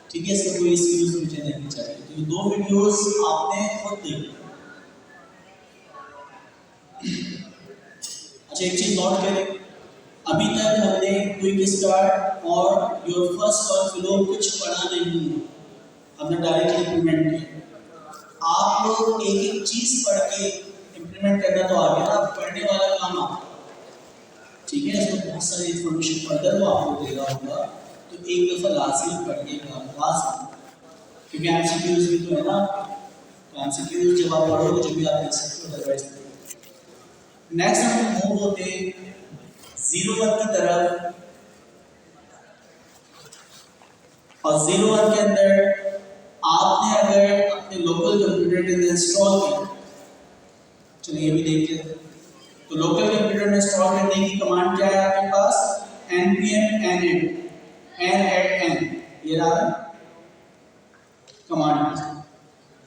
ठीक है, इसका कोई एक्सक्यूज मुझे नहीं चाहिए। तो ये 2 वीडियोस आपने खुद देखी। अच्छा, एक चीज नोट करें, अभी तक हमने क्विक स्टार्ट और योर फर्स्ट वर्क फ्लो कुछ पढ़ा नहीं है, हमने डायरेक्टली इम्प्लीमेंट किया। आप लोग एक एक चीज पढ़ के इम्प्लीमेंट करना तो आ गया, पढ़ने वाला काम आप, ठीक है। इसमें बहुत सारी इन्फॉर्मेशन फर्दर वो आपको देगा होगा, तो एक दफा लाजमी पढ़िएगा, लाजमी, क्योंकि एमसीक्यूज भी तो है ना। एमसीक्यूज जब आप पढ़ोगे जब भी आप देख सकते हो, अदरवाइज नेक्स्ट हम मूव होते 01 की तरफ। और 01 के अंदर आपने अगर अपने लोकल कंप्यूटर के अंदर इंस्टॉल किया, चलिए ये भी देखते हैं। तो लोकल कंप्यूटर में इंस्टॉल करने की कमांड क्या है आपके पास? npm n ये रहा कमांड।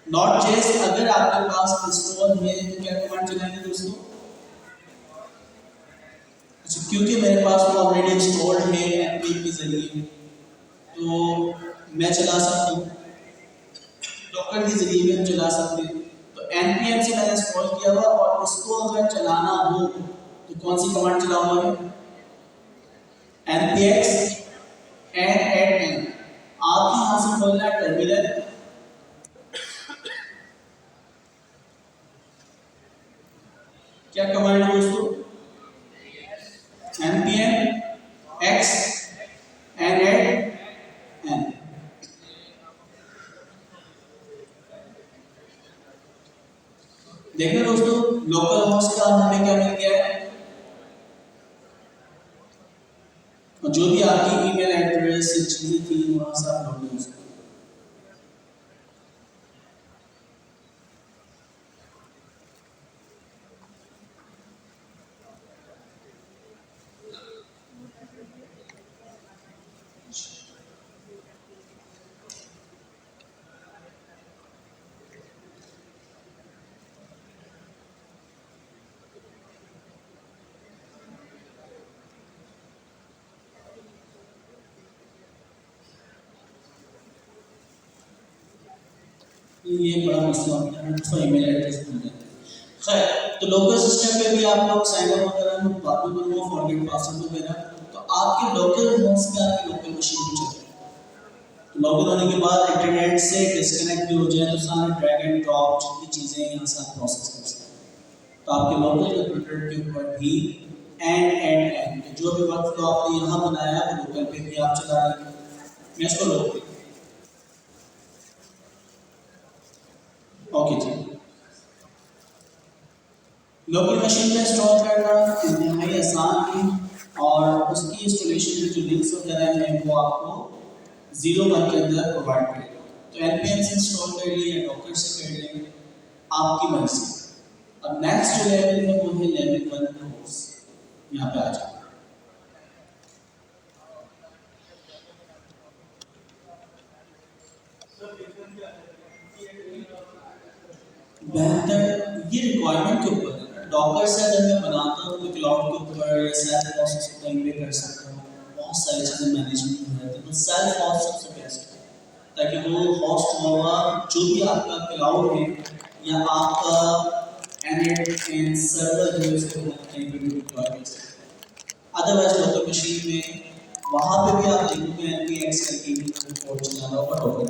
नॉट जस्ट अगर आपके पास इंस्टॉल है तो क्या कमांड चलाएंगे दोस्तों? अच्छा, क्योंकि मेरे पास वो ऑलरेडी इंस्टॉल्ड है npm के जरिए, तो मैं चला सकता हूँ, डॉकर के जरिए भी हम चला सकते हैं। तो npm से मैंने इंस्टॉल किया हुआ, और इसको अगर चलाना हो तो कौन सी कमांड चलाऊंगा? npx n। आप यहाँ से खोलना है टर्मिनल, क्या कमांड है दोस्तों? npm x n n। देखना दोस्तों, लोकल होस्ट का हमें क्या मिल गया है, और जो भी आपकी ईमेल एड्रेस चीजें थी वहां से आप लॉग इन हो सकते। ये बड़ा मसला होता है, तो ईमेल एड्रेस भूल जाते हैं। खैर, तो लोकल सिस्टम पे भी आप लोग साइन अप वगैरह बात में करूँगा, फॉरगेट पासवर्ड वगैरह, तो आपके लोकल होस्ट पे आपकी लोकल मशीन पे चलते हैं। तो लॉगिन होने के बाद इंटरनेट से डिस्कनेक्ट भी हो जाए तो सारे ड्रैग एंड ड्रॉप जितनी चीज़ें यहाँ से आप प्रोसेस कर सकते हैं। तो आपके लोकल कंप्यूटर के ऊपर भी एंड जो भी वर्क फ्लो आपने यहाँ बनाया है वो लोकल पे भी आप चला रहे हैं। मैं इसको लोकल, ओके जी, लोकल मशीन में इंस्टॉल करना इंतहाई आसान है, और उसकी इंस्टॉलेशन के जो लिंक्स वगैरह हैं वो आपको 01 के अंदर प्रोवाइड करेगा। तो npm से इंस्टॉल कर लिए या डॉकर से कर लें, आपकी मर्जी। अब नेक्स्ट जो लेवल है वो है लेवल 1 कोर्स। यहाँ पे आ जाए, बेहतर ये रिक्वायरमेंट के ऊपर है। डॉकर से अगर मैं बनाता हूँ तो क्लाउड के ऊपर या सेल्फ प्रोसेस को कहीं पे कर सकता हूँ, बहुत सारी चीज़ें मैनेजमेंट हो जाती है। तो सेल्फ हॉस्ट सबसे बेस्ट है, ताकि वो हॉस्ट होगा जो भी आपका क्लाउड है या आपका एंड सर्वर जो है उसको कहीं पे भी डिप्लॉय कर सकते हैं। अदरवाइज लोकल मशीन में वहाँ पे भी आप देखोगे npx करके कोड चलाना होगा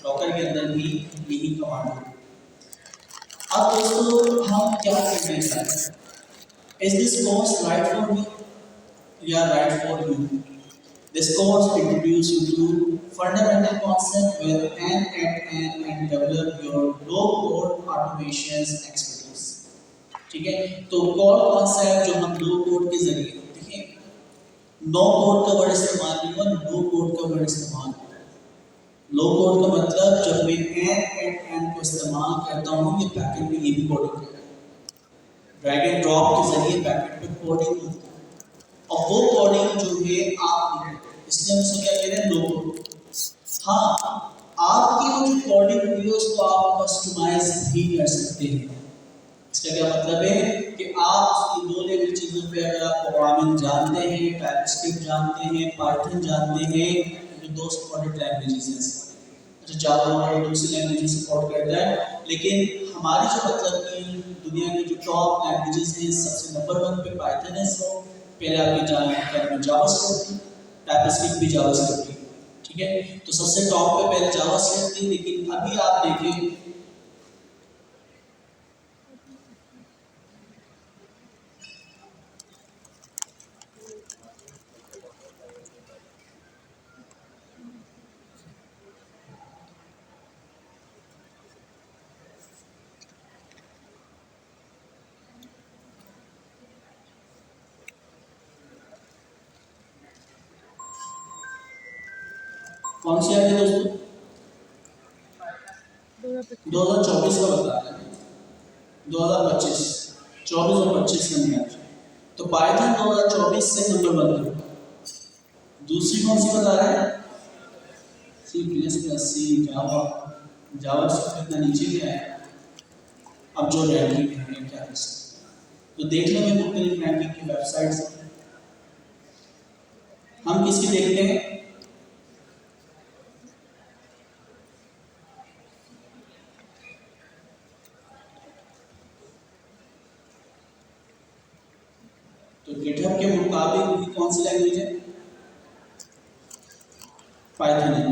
डॉकर के अंदर भी यही कमांड है। अब दोस्तों हम क्या करना चाहते हैं? Is this course right for me? Yeah, right for you. This course introduces you to fundamental concept with N and develop your low-code automations expertise. ठीक है, तो कोड कॉन्सेप्ट जो हम लो कोड के जरिए, देखिए नो कोड का वर्ड इस्तेमाल नहीं हुआ, लो कोड का वर्ड इस्तेमाल हुआ। लो कोड का मतलब जब मैं एन को इस्तेमाल करता हूँ ये पैकेट में ये भी कोडिंग करता है, ड्रैग एंड ड्रॉप के जरिए पैकेट में कोडिंग होती है, और वो कोडिंग जो है आप लिखते हैं, इसलिए हम इसको क्या कह रहे हैं? लो कोड। हाँ, आपकी वो जो कोडिंग हुई है उसको आप कस्टमाइज भी कर सकते हैं। इसका क्या मतलब है कि आप उसकी 2 लेवल चीज़ों पे अगर आप प्रोग्रामिंग जानते हैं, टाइपस्क्रिप्ट जानते हैं, पाइथन जानते हैं, तो दो सपोर्टेड लैंग्वेजेस हैं। अच्छा, जावा और दूसरी लैंग्वेज सपोर्ट करता है, लेकिन हमारी जो मतलब कि दुनिया की जो टॉप लैंग्वेजेस हैं, सबसे नंबर 1 पे पाइथन है। सो पहले आपके जावास्क्रिप्ट थी, टाइपस्क्रिप्ट भी जावास्क्रिप्ट थी, ठीक है। तो सबसे टॉप पे पहले जावास्क्रिप्ट थी, लेकिन अभी आप देखें कौन सी आई है दोस्तों, 2024 का बता रहे हैं, 2025, 24 और 25 का नहीं आता। तो पाइथन 2024 से नंबर 1 पे। दूसरी कौन सी बता रहे हैं, सी प्लस प्लस, सी जावा, जावा से इतना नीचे गया है। अब जो रैंकिंग है क्या कर सकते, तो देख लो मैं मुख्तलिफ रैंकिंग की वेबसाइट्स। हम किसकी देखते हैं, तो गिटहब के मुताबिक कौन सी लैंग्वेज है, पाइथन है।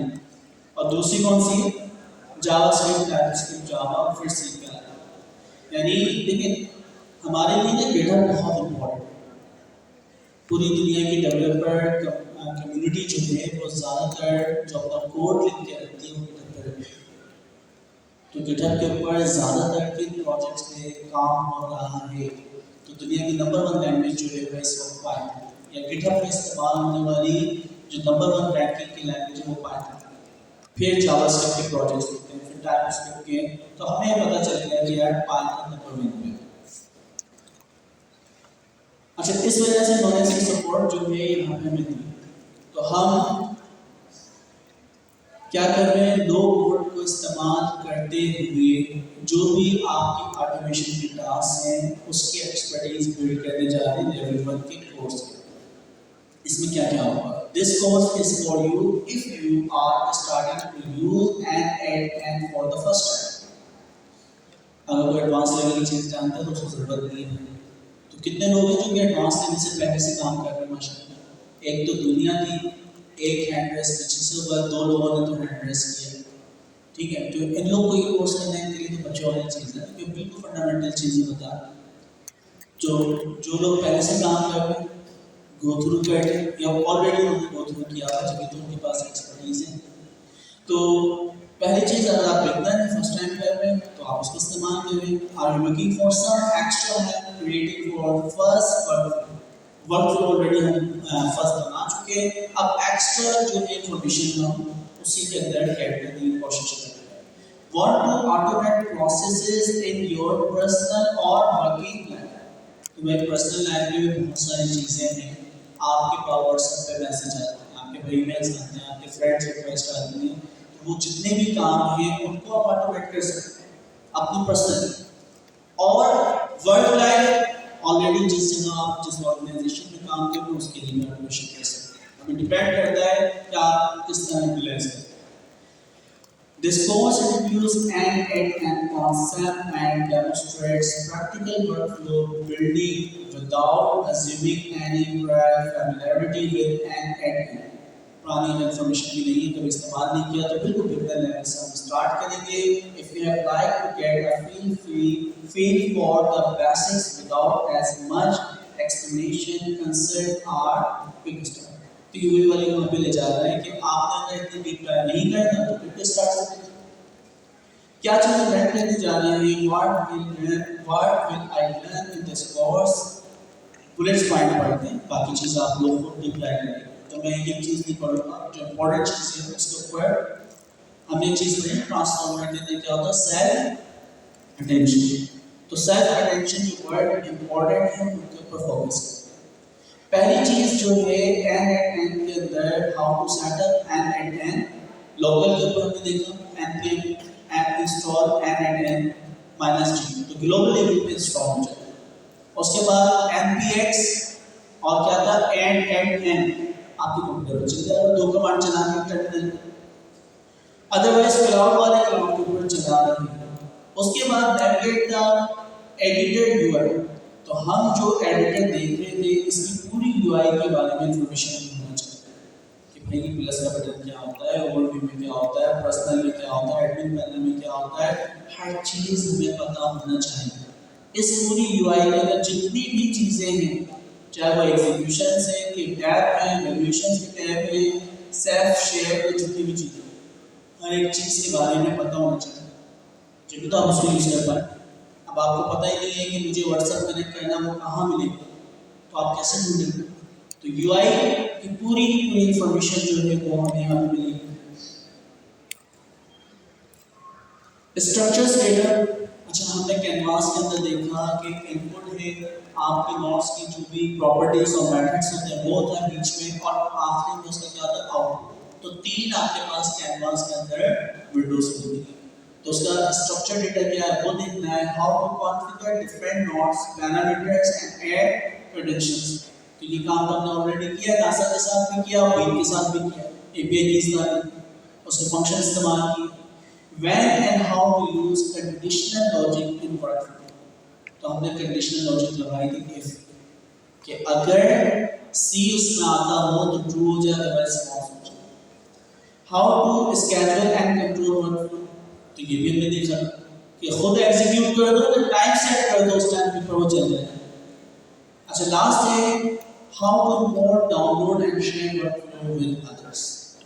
और दूसरी कौन सी है, जावास्क्रिप्ट, टाइपस्क्रिप्ट, जावा, फिर सी पे आता है। यानी देखिए हमारे लिए ना गिटहब बहुत इम्पोर्टेंट है। पूरी दुनिया की डेवलपर कम्युनिटी जो है वो ज़्यादातर जो अपना कोड लिख के रखती है वो गिटहब पर रखती है। तो गिटहब के ऊपर ज़्यादातर किन प्रोजेक्ट्स पे काम हो रहा है, तो दुनिया की नंबर 1 लैंग्वेज जो है वो इस वक्त पाइथन, या गिटहब में इस्तेमाल होने वाली जो नंबर 1 रैंकिंग की लैंग्वेज है वो पाइथन। फिर जावास्क्रिप्ट के प्रोजेक्ट्स होते हैं, फिर टाइपस्क्रिप्ट के, तो हमें पता चल गया कि यार पाइथन नंबर 1 पे। अच्छा, इस वजह से नॉलेज की सपोर्ट जो है यहाँ पे हमें दी। तो हम क्या कर रहे हैं, लो कोड को इस्तेमाल करते हुए जो भी आपकी ऑटोमेशन के टास्क हैं उसकी एक्सपर्टीज बिल्ड करने जा रहे हैं लेवल 1 के कोर्स में। इसमें क्या क्या होगा, this course is for you if you are starting to use and for the first time. अगर कोई एडवांस लेवल की चीज़ जानता है तो उसको जरूरत नहीं है। तो कितने लोग हैं जो कि एडवांस लेवल से पहले से काम कर रहे हैं माशाल्लाह। एक तो दुनिया की एक हैंड रेस पीछे से हुआ, 2 लोगों ने तो हैंड रेस किया, ठीक है। तो इन लोगों को ये कोर्स करने के लिए तो बच्चों वाली चीज़ है, क्योंकि बिल्कुल फंडामेंटल चीज़ें बता जो लोग पहले से काम कर रहे हैं, गो थ्रू कर रहे हैं, या ऑलरेडी उन्होंने गो थ्रू किया हुआ जबकि तो उनके पास एक्सपर्टीज है। तो पहली चीज़, अगर आप बिगनर हैं, फर्स्ट टाइम कर रहे हैं, तो आप उसको इस्तेमाल करें। Are you looking for some extra help creating for first workflow, already हम फर्स्ट बना चुके हैं। अब एक्स्ट्रा जो है इन्फॉर्मेशन हम उसी के अंदर ऐड करने की कोशिश करें। Want to automate processes in your personal or working life? तो मेरी पर्सनल लाइफ में भी बहुत सारी चीज़ें हैं। आपके पास व्हाट्सएप पे मैसेज आते हैं, आपके पे ईमेल्स आते हैं, आपके फ्रेंड्स रिक्वेस्ट आती हैं, तो वो जितने भी काम हैं उनको आप ऑटोमेट कर सकते हैं अपनी पर्सनल और वर्क लाइफ। ऑलरेडी जिस जगह आप जिस ऑर्गेनाइजेशन में काम कर रहे हो उसके लिए भी ऑटोमेशन कर सकते हैं। हमें डिपेंड करता है कि आप किस तरह यूटिलाइज करते हैं। This course introduces end-to-end concept and demonstrates practical workflow building without assuming any prior familiarity with end-to-end। पुरानी इन्फॉर्मेशन की नहीं है, कभी इस्तेमाल नहीं किया, तो बिल्कुल बिगनर लेवल से हम स्टार्ट करेंगे। If you have like to get a feel for the basics without as much explanation, concept are quick start। तो यूवी वाले वहाँ पे ले जा रहा है कि आपने अगर इतनी डीप डाइव नहीं करना तो फिर स्टार्ट करें। क्या चीज़ें लर्न करने जा रहे हैं, what will I learn in this course, bullets point पढ़ते हैं, बाकी चीज़ आप लोग को डीप डाइव करेंगे। तो मैं एक चीज़ नहीं पढ़ूंगा, जो इम्पोर्टेंट चीज़ है उसके ऊपर हमने चीज़ पढ़ी। ट्रांसफॉर्मर के अंदर क्या होता है, सेल्फ अटेंशन। तो सेल्फ अटेंशन जो वर्ड इम्पोर्टेंट है उनके ऊपर फोकस करें। पहली चीज जो है N के अंदर how to set up N local के ऊपर हमने देखा npm app install N -g, तो ग्लोबल लेवल पे इंस्टॉल हो जाएगा। उसके बाद npx और क्या था N आपके कंप्यूटर पर चल जाएगा, 2 कमांड चलाने के टर्मिनल। अदरवाइज क्लाउड वाले क्लाउड के ऊपर चला रहे हैं। उसके बाद नेविगेट द एडिटेड यूआई। तो हम जो एडिटर देख रहे थे इसकी पूरी यूआई के बारे में इंफॉर्मेशन होना चाहिए कि भाई प्लस का बटन क्या होता है, ओवरव्यू में क्या होता है, पर्सनल में क्या होता है, एडमिन पैनल में क्या होता है, हर चीज हमें पता होना चाहिए। इस पूरी यूआई के अंदर जितनी भी चीजें हैं, चाहे वो एग्जीक्यूशन है कि टैब है, वैल्यूएशन के टैब है, सेल्फ शेयर है, जितनी भी चीजें, हर एक चीज के बारे में पता होना चाहिए, जब तो आप उसको यूज कर पाए। अब आपको पता ही नहीं है कि मुझे व्हाट्सएप कनेक्ट करना वो कहाँ मिलेगा, तो आप कैसे ढूंढेंगे? तो यूआई की पूरी इंफॉर्मेशन जो है वो हमें यहाँ पे मिलेगी। स्ट्रक्चर्स डेटा, अच्छा हमने कैनवास के अंदर देखा कि इनपुट है आपके नोट्स की जो भी प्रॉपर्टीज और मैट्रिक्स होते हैं वो होता है बीच में, और आखिरी में उसका क्या होता है आउटपुट। तो 3 आपके पास कैनवास के अंदर विंडोज होती है। तो उसका स्ट्रक्चर डेटा क्या है वो देखना है, how to configure different nodes, parameters and add credentials. तो ये काम तो हमने ऑलरेडी किया, नासा के साथ भी किया, वेब के साथ भी किया, एपीआई की इस्तेमाल, उसके फंक्शन इस्तेमाल किए। When and how to use conditional logic in workflow। तो हमने conditional logic लगाई थी if कि अगर C उसमें आता हो तो true हो जाए, अदरवाइज false हो जाए। How to schedule and control workflow। तो ये भी हमने देखा कि खुद एग्जीक्यूट कर दो तो टाइम सेट कर दो, उस टाइम पर वो चल जाए। अच्छा लास्ट है how to import, download and share workflow with others।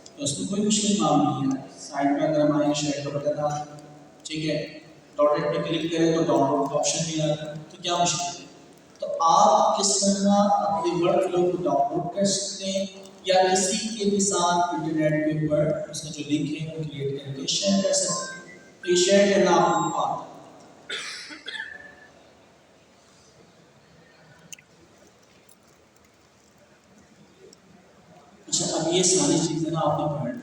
तो उसमें कोई मुश्किल काम नहीं है। साइड में अगर हमारे शेयर का बटन आ, ठीक है, डॉटेड पे क्लिक करें तो डाउनलोड का ऑप्शन भी आता है, तो क्या मुश्किल है? तो आप किस तरह अपने वर्कफ्लो को डाउनलोड कर सकते हैं या किसी के भी साथ इंटरनेट के ऊपर उसका जो लिंक है वो क्रिएट करके शेयर कर सकते हैं। तो ये शेयर करना आपको आता है। अच्छा अब ये सारी चीजें ना आपने पढ़,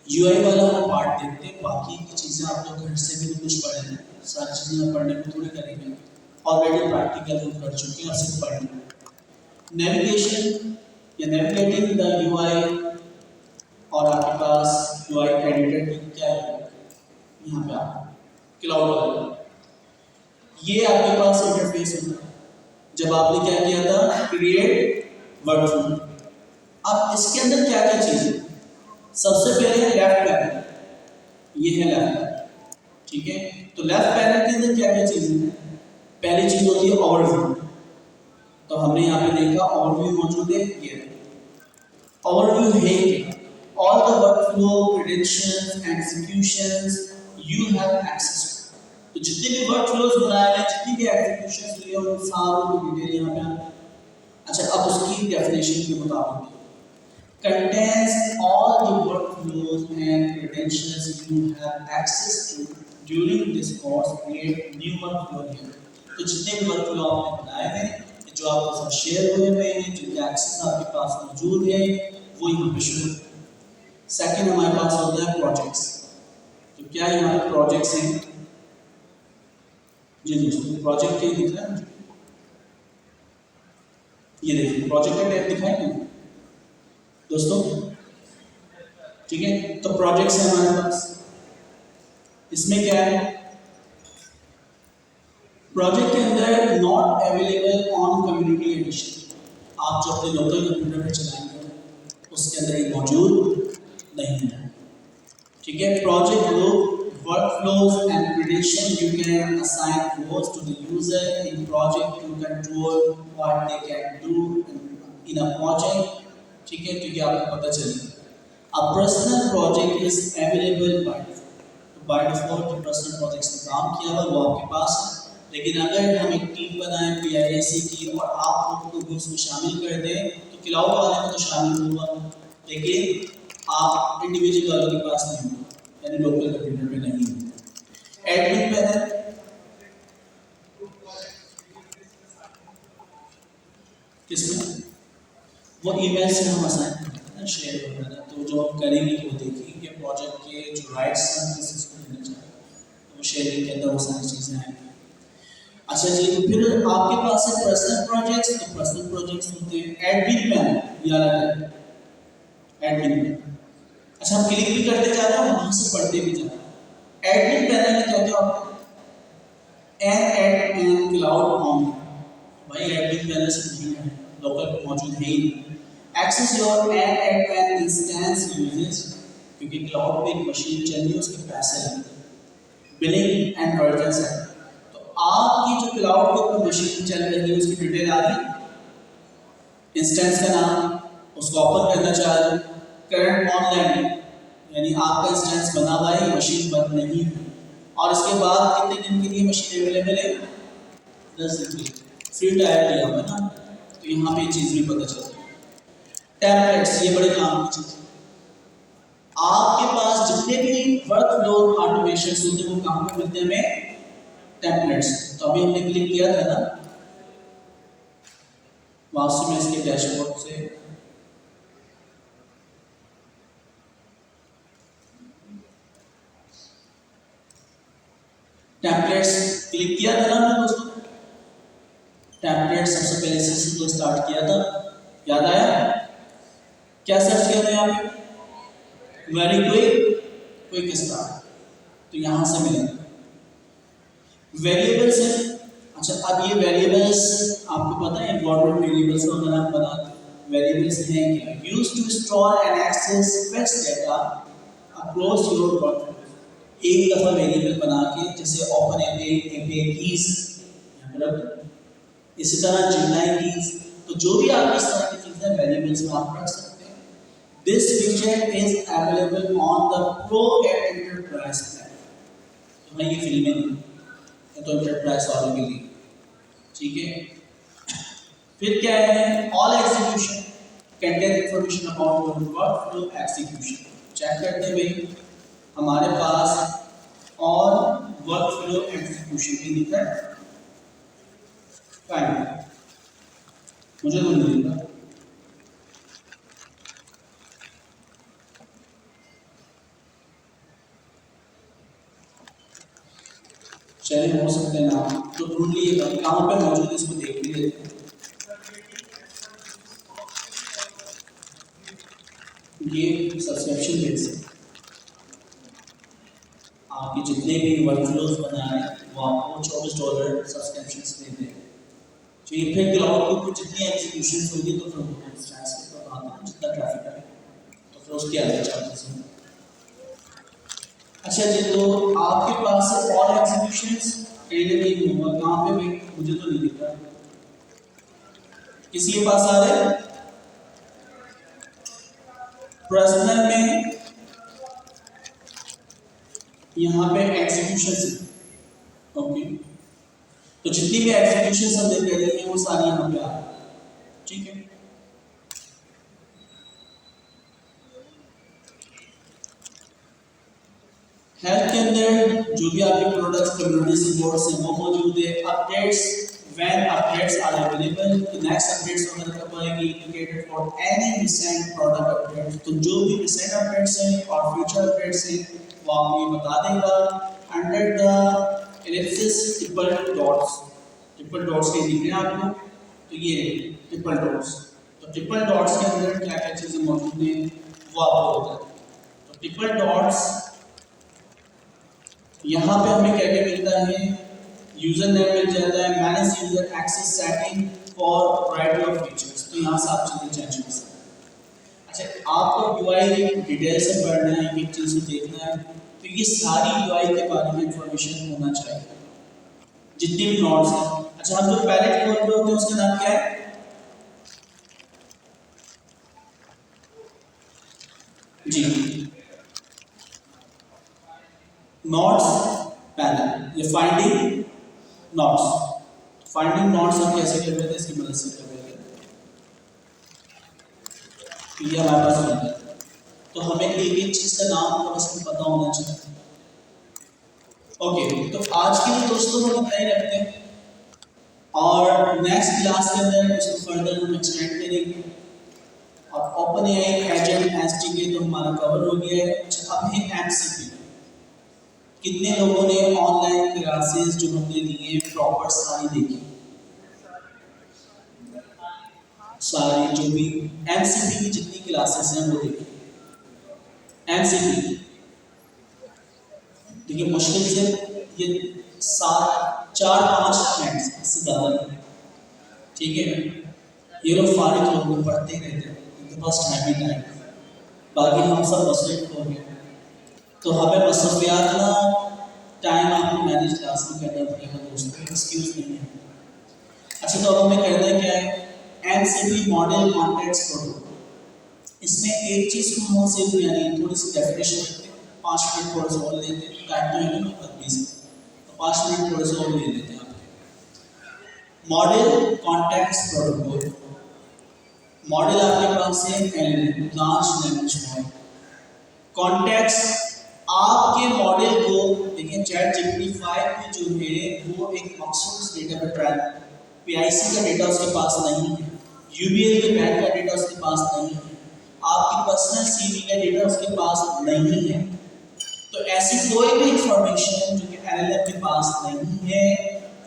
यूआई वाला हम पार्ट देखते हैं, बाकी की चीज़ें आप लोग घर से भी कुछ पढ़े हैं, सारी चीज़ें आप पढ़ने में थोड़ी करेंगे, ऑलरेडी प्रैक्टिकल हम कर चुके हैं और सिर्फ पढ़ने। नेविगेशन या नेविगेटिंग द यूआई, और आपके पास यूआई एडिटर की क्या है यहाँ पे आप क्लाउड वाला, ये आपके पास इंटरफेस होता है जब आपने क्या किया था क्रिएट वर्कफ्लो। अब इसके अंदर क्या क्या चीज़ें, सबसे पहले लेफ्ट पैनल, ये है लेफ्ट पैनल, ठीक है। तो लेफ्ट पैनल के अंदर क्या क्या चीजें हैं? पहली चीज होती है ओवरव्यू। तो हमने यहाँ पे देखा ओवरव्यू मौजूद है, ये ओवरव्यू है क्या, all the workflow, credentials, executions you have access. तो जितने भी वर्कफ्लोज बनाए हैं, जितनी भी एग्जीक्यूशंस हुई हैं, उन सारों की डिटेल यहाँ पे आती है। अच्छा अब उसकी डेफिनेशन के मुताबिक contains all the workflows and credentials you have access to during this course, create new workflow here। तो जितने भी वर्कफ्लो आपने बनाए हैं, जो आपके साथ शेयर हुए हुए हैं, जिनके एक्सेस आपके पास मौजूद है, वो यहाँ पे शुरू। सेकंड हमारे पास होता है प्रोजेक्ट्स। तो क्या यहाँ पे प्रोजेक्ट्स हैं? जी दोस्तों प्रोजेक्ट क्या दिख रहा है? ये देखिए प्रोजेक्ट का टैब दिखाई नहीं दोस्तों, ठीक है। तो प्रोजेक्ट्स है हमारे पास, इसमें क्या है, प्रोजेक्ट के अंदर not available on community addition, आप जो अपने लोकल कंप्यूटर पे चलाएंगे उसके अंदर ये मौजूद नहीं है, ठीक है। Project group, workflows and credentials you can assign roles to the user in project to control what they can do in a project, ठीक है, क्योंकि आपको पता चलेगा। अब personal project is available by default, जो पर्सनल प्रोजेक्ट्स में काम किया हुआ वो आपके पास है, लेकिन अगर हम एक टीम बनाएं PIAC की और आप लोगों को भी उसमें शामिल कर दें तो क्लाउड वाले में तो शामिल होगा, लेकिन आप इंडिविजुअल वालों के पास नहीं होगा, यानी लोकल कंप्यूटर पे नहीं होगा। एडमिन पैनल, किसमें वो ईमेल से हम असाइन करते हैं शेयर वगैरह, तो जो हम करेंगे वो देखेंगे प्रोजेक्ट के जो राइट्स हैं किसी को देना चाहते हैं, तो वो शेयरिंग के अंदर वो सारी चीज़ें आएंगी। अच्छा जी, फिर आपके पास है पर्सनल प्रोजेक्ट्स। तो पर्सनल प्रोजेक्ट्स होते हैं एडमिन पैनल, ये अलग है, एडमिन। अच्छा, हम क्लिक भी करते जा रहे हैं और वहां से पढ़ते भी जा रहे हैं। एडमिन पैनल में क्या क्या होता है? Add cloud on. भाई एडमिन पैनल से नहीं है, लोकल मौजूद है ही नहीं। Access your add instance uses, क्योंकि क्लाउड पे एक मशीन चल रही है, उसके पैसे लगते हैं, बिलिंग एंड वर्जन है। तो आपकी जो क्लाउड पे ऊपर मशीन चल रही है उसकी डिटेल आ रही, इंस्टेंस का नाम, उसको ओपन करना चाह रहे, करंट ऑनलाइन, यानी आपका इंस्टेंस बना हुआ है, मशीन बंद नहीं है, और इसके बाद कितने दिन के लिए मशीन अवेलेबल है? 10 दिन के लिए। फ्री ट्रायल लिया हुआ ना, तो यहाँ पे चीज़ भी पता चलती है। टेम्पलेट्स, ये बड़े काम की चीज़ है। आपके पास जितने भी वर्क फ्लो ऑटोमेशन होते हैं वो कहाँ पे मिलते हैं हमें? टेम्पलेट्स। तो अभी हमने क्लिक किया था ना, वापस में इसके डैशबोर्ड से टेम्पलेट्स क्लिक किया था ना दोस्तों। टेम्पलेट सबसे पहले से तो स्टार्ट किया था, याद आया? क्या सर्च किया था यहाँ पे? वेरी क्विक स्टार्ट, तो यहाँ से मिलेगा। वेरिएबल्स है। अच्छा, अब ये वेरिएबल्स आपको पता है इम्पोर्टेंट वेरिएबल्स को अगर आप बता, वेरिएबल्स हैं क्या? Use to store and access fixed data across your workflow. एक दफा वेरिएबल बना के, जैसे ओपन एपीआई कीज यहाँ पर रख दो, इसी तरह जिमनाई कीज, तो जो भी आप इस तरह की चीजें वेरिएबल्स में आप रख सकते हैं। This feature is available on the pro enterprise plan. तो मैं ये फ्री में नहीं, तो एंटरप्राइज वालों के लिए, ठीक है। फिर क्या है? All execution contain information about your workflow execution. Check करते हैं भाई, हमारे पास ऑल वर्कफ्लो एग्जीक्यूशन भी लिखा है। फाइन, मुझे तो नहीं लिखा। चलिए, हो सकते हैं ना, तो ढूंढ लिए कहाँ पे मौजूद है, इसको देख लिए। ये सब्सक्रिप्शन बेस है, आपके जितने भी वर्कफ्लोज बना रहे हैं वो आपको $24 सब्सक्रिप्शन देते हैं। तो फिर क्लाउड के ऊपर जितनी एग्जीक्यूशन होगी तो फिर जितना ट्रैफिक है तो फिर उसके आगे चार्जेस हैं। अच्छा जी, तो आपके पास ऑल एग्जीक्यूशंस पहले नहीं होगा, कहाँ पे भी मुझे तो नहीं दिख रहा, किसी के पास आ रहा है? पर्सनल में यहाँ पे एग्जीक्यूशन, ओके, तो जितनी भी एग्जीक्यूशन हम देख रहे हैं वो सारी यहाँ पे आ रही है, ठीक है। हेल्थ के अंदर जो भी आपके प्रोडक्ट्स कम्युनिटी सपोर्ट से वो मौजूद है। Updates, when updates are available, तो नेक्स्ट अपडेट्स वगैरह कब आएगी, indicated for any recent product updates, तो जो भी रिसेंट अपडेट्स हैं और फ्यूचर अपडेट्स हैं वो आपको ये बता देगा। Under the Ellipsis triple dots के दिख रहे हैं आपको, तो ये ट्रिपल डॉट्स, तो ट्रिपल डॉट्स के अंदर क्या क्या चीजें मौजूद हैं वो आपको बता दें। तो ट्रिपल डॉट्स यहाँ पे हमें क्या क्या मिलता है? यूजर नेम मिल जाता है, manage user access setting for variety of features, तो यहाँ से आप चीजें चेंज कर सकते हैं। अच्छा, आपको यूआई डिटेल से पढ़ना है, एक चीज को देखना है, तो ये सारी यूआई के बारे में इंफॉर्मेशन होना चाहिए, जितनी भी नोड्स हैं। अच्छा, हम जो पैलेट खोल रहे होते हैं उसका नाम क्या है? जी, नोड्स पैनल, ये फाइंडिंग नोड्स। फाइंडिंग नोड्स हम कैसे कर रहे थे, इसकी मदद से कर रहे थे, तो ये हमारे पास मिल गया। तो हमें एक एक चीज का नाम कम से कम पता होना चाहिए। ओके, तो आज के लिए दोस्तों हम इतना ही रखते हैं, और नेक्स्ट क्लास के अंदर इसको फर्दर हम एक्सटेंड करेंगे। और ओपन एआई एजेंट एसडीके तो हमारा कवर हो गया है। अब है एमसीपी। कितने लोगों ने ऑनलाइन क्लासेस जो हमने लिए प्रॉपर सारी देखी? सारी जो भी एमसीपी की जितनी क्लासेस हैं वो देखी। एनसीपी, देखिए मुश्किल से ये 4-5 मिनट इससे ज़्यादा नहीं, ठीक है। ये लोग फारिग लोग पढ़ते ही रहते हैं, इनके पास टाइम ही टाइम, बाकी हम सब मसरूफ हो गए, तो हमें मसरूफियात ना टाइम आपको मैनेज क्लास में करना पड़ेगा दोस्तों, एक्सक्यूज नहीं है। अच्छा, तो अब हमें करना क्या है, एनसीपी मॉडल कॉन्टेक्स्ट प्रोटोकॉल। इसमें एक चीज़ को हम सिर्फ यानी थोड़ी सी डेफिनेशन रखते हैं, 5 मिनट थोड़ा सा और लेते हैं, टाइम तो है ना 20, तो 5 मिनट थोड़ा सा और ले लेते हैं आपके। मॉडल कॉन्टेक्स्ट प्रोटोकॉल, मॉडल आपके पास है LLM, large language model. Context, आपके मॉडल को देखिए, चैट जीपीटी 5 में जो है वो एक मखसूस डेटा पर ट्रायल, पीआईसी का डेटा उसके पास नहीं है, यूबीएल के बैंक का डेटा उसके पास नहीं है, आपकी पर्सनल सीवी का डेटा उसके पास नहीं है। तो ऐसी कोई भी इंफॉर्मेशन जो कि एलएलएम के पास नहीं है,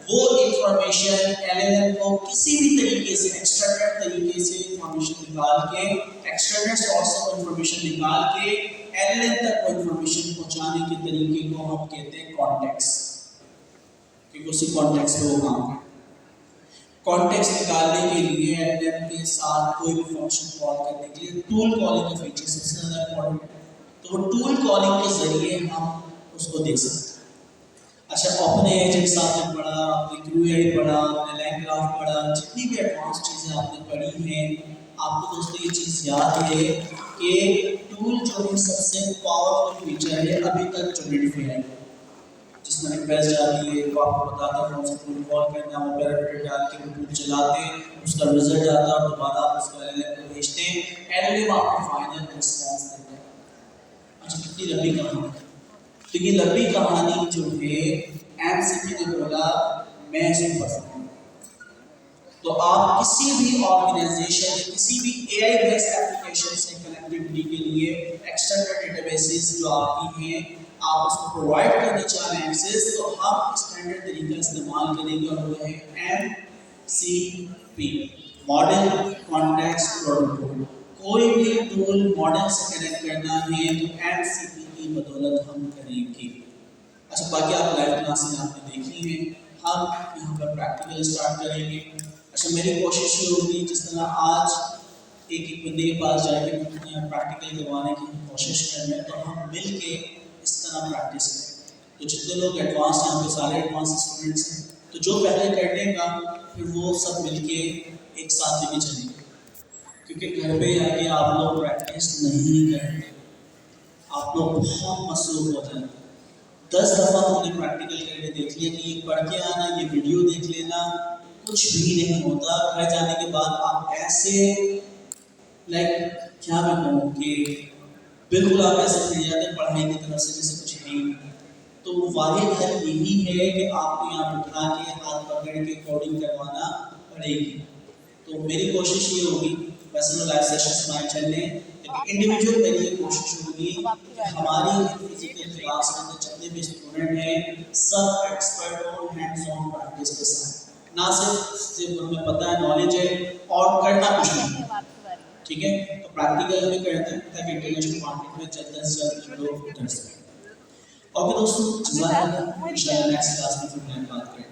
वो इंफॉर्मेशन एलएलएम को किसी भी तरीके से एक्सटर्नल तरीके से इंफॉर्मेशन निकाल के, एक्सटर्नल सोर्स ऑफ इंफॉर्मेशन निकाल के एलएलएम तक वो इंफॉर्मेशन पहुंचाने के तरीके को हम कहते हैं कॉन्टेक्स्ट, क्योंकि उसी कॉन्टेक्स्ट पे वो काम करता है। कॉन्टेक्स्ट निकालने के लिए एलएलएम के साथ कोई भी फंक्शन कॉल करने के लिए टूल कॉलिंग का फीचर सबसे ज़्यादा इम्पोर्टेंट है, तो वो टूल कॉलिंग के जरिए हम उसको देख सकते हैं। अच्छा, अपने एजेंट्स आपने पढ़ा, आपने क्यूएआई पढ़ा, आपने लैंग्राफ पढ़ा, जितनी भी एडवांस चीज़ें आपने पढ़ी हैं, आपको दोस्तों ये चीज़ याद है कि टूल जो है सबसे पावरफुल फीचर है अभी तक जो आइडेंटिफाई है, जिसमें रिक्वेस्ट जाती है तो आपको बताता है कौन सा टूल कॉल करना, वो पैरामीटर डाल के वो टूल चलाते हैं, उसका रिजल्ट आता है और दोबारा आप उसको एलएलएम को भेजते हैं, एलएलएम आपको फाइनल रिस्पॉन्स देता है। अच्छा, कितनी लंबी कहानी है, तो ये लंबी कहानी जो है एमसीपी ने बोला मैं इसको पढ़ सकता हूँ। तो आप किसी भी ऑर्गेनाइजेशन, किसी भी एआई बेस्ड एप्लीकेशन से कनेक्टिविटी के लिए एक्सटर्नल डेटाबेसेस जो आपकी हैं, आप उसको प्रोवाइड करना चाह रहे हैं एक्सेस, तो हम स्टैंडर्ड तरीका इस्तेमाल करेंगे और वो है एमसीपी, मॉडल कॉन्टेक्स्ट प्रोटोकॉल। कोई भी टूल मॉडल से कनेक्ट करना है तो एमसीपी की बदौलत हम करेंगे। अच्छा, बाकी आप लाइव क्लासेस आपने देखी है, हम यहाँ पर प्रैक्टिकल स्टार्ट करेंगे। अच्छा, मेरी कोशिश ये होगी जिस तरह आज एक एक बंदे के पास जाके प्रैक्टिकल करवाने की कोशिश कर रहे हैं, तो हम मिल के इस तरह प्रैक्टिस करें। तो जितने लोग एडवांस हैं, यहाँ पे सारे एडवांस स्टूडेंट्स हैं, तो जो पहले कर लेगा फिर वो सब मिल के एक साथ लेके चलेंगे, क्योंकि घर पे आके आप लोग प्रैक्टिस नहीं करते, आप लोग बहुत मसरूफ हो जाते हैं। 10 दफ़ा हमने प्रैक्टिकल करके देख लिया कि ये पढ़ के आना, ये वीडियो देख लेना, कुछ भी नहीं होता। घर जाने के बाद आप ऐसे क्या मैं कहूँ कि बिल्कुल आप ऐसे फिर जाते हैं पढ़ाई की तरफ से जैसे कुछ है ही नहीं। तो वाहिद हल यही है कि आपको यहाँ बिठा के हाथ पकड़ के कोडिंग करवाना पड़ेगी। तो मेरी कोशिश ये होगी, वैसे तो लाइव सेशंस हमारे चल रहे हैं, लेकिन इंडिविजुअल मेरी ये कोशिश होगी कि हमारी फिजिकल क्लास के अंदर जितने भी स्टूडेंट हैं सब एक्सपर्ट हो हैंड्स ऑन प्रैक्टिस के साथ, ना सिर्फ हमें पता है नॉलेज है और करना कुछ नहीं, ठीक है। तो प्रैक्टिकल हमें करते हैं ताकि इंटरनेशनल मार्केट में जल्द से जल्द लोग उतर सकें। ओके दोस्तों, इंशाल्लाह नेक्स्ट क्लास में फिर बात करेंगे।